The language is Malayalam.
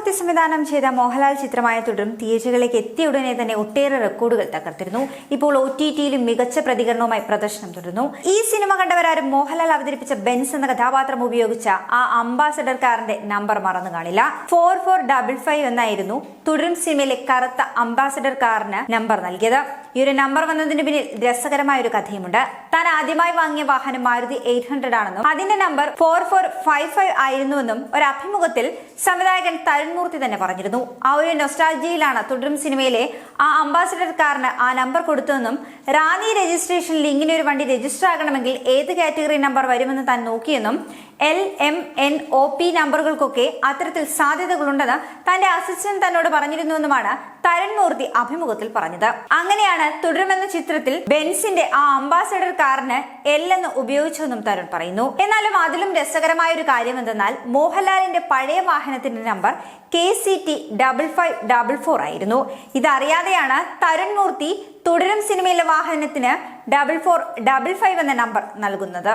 മൂർത്തി സംവിധാനം ചെയ്ത മോഹൻലാൽ ചിത്രമായ തുടരും തിയേറ്ററുകളിലേക്ക് എത്തിയ ഉടനെ തന്നെ ഒട്ടേറെ റെക്കോർഡുകൾ തകർത്തിരുന്നു. ഇപ്പോൾ OTT-യിലും മികച്ച പ്രതികരണവുമായി പ്രദർശനം തുടരുന്നു. ഈ സിനിമ കണ്ടവരാരും മോഹൻലാൽ അവതരിപ്പിച്ച ബെൻസ് എന്ന കഥാപാത്രം ഉപയോഗിച്ച ആ അംബാസഡർ കാറിന്റെ നമ്പർ മറന്നു കാണില്ല. 4455 എന്നായിരുന്നു തുടരും സിനിമയിലെ കറുത്ത അംബാസഡർ കാറിന് നമ്പർ നൽകിയത്. ഈ ഒരു നമ്പർ വന്നതിന് പിന്നിൽ രസകരമായ ഒരു കഥയുമുണ്ട്. താൻ ആദ്യമായി വാങ്ങിയ വാഹനം മാരുതി 800 ആണെന്നും അതിന്റെ നമ്പർ 4455 ആയിരുന്നുവെന്നും ഒരു അഭിമുഖത്തിൽ സംവിധായകൻ തരുൺ മൂർത്തി തന്നെ പറഞ്ഞിരുന്നു. ആ ഒരു നൊസ്റ്റാൾജിയയിലാണ് തുടരും സിനിമയിലെ ആ അംബാസഡർ കാറിന് ആ നമ്പർ കൊടുത്തതെന്നും റാന്നി രജിസ്ട്രേഷനിൽ ഇങ്ങനെ ഒരു വണ്ടി രജിസ്റ്റർ ആകണമെങ്കിൽ ഏത് കാറ്റഗറി നമ്പർ വരുമെന്ന് താൻ നോക്കിയെന്നും LMNOP നമ്പറുകൾക്കൊക്കെ അത്തരത്തിൽ സാധ്യതകളുണ്ടെന്ന് തന്റെ അസിസ്റ്റന്റ് തന്നോട് പറഞ്ഞിരുന്നുവെന്നുമാണ് തരുൺ മൂർത്തി അഭിമുഖത്തിൽ പറഞ്ഞത്. അങ്ങനെയാണ് തുടരുമെന്ന ചിത്രത്തിൽ ബെൻസിന്റെ ആ അംബാസഡർ കാറിന് L എന്ന് ഉപയോഗിച്ചതെന്നും തരുൺ പറയുന്നു. എന്നാലും അതിലും രസകരമായ ഒരു കാര്യം എന്തെന്നാൽ മോഹൻലാലിന്റെ പഴയ വാഹനത്തിന്റെ നമ്പർ KCT 5544 ആയിരുന്നു. ഇതറിയാതെയാണ് തരുൺ മൂർത്തി തുടരും സിനിമയിലെ വാഹനത്തിന് 4455 എന്ന നമ്പർ നൽകുന്നത്.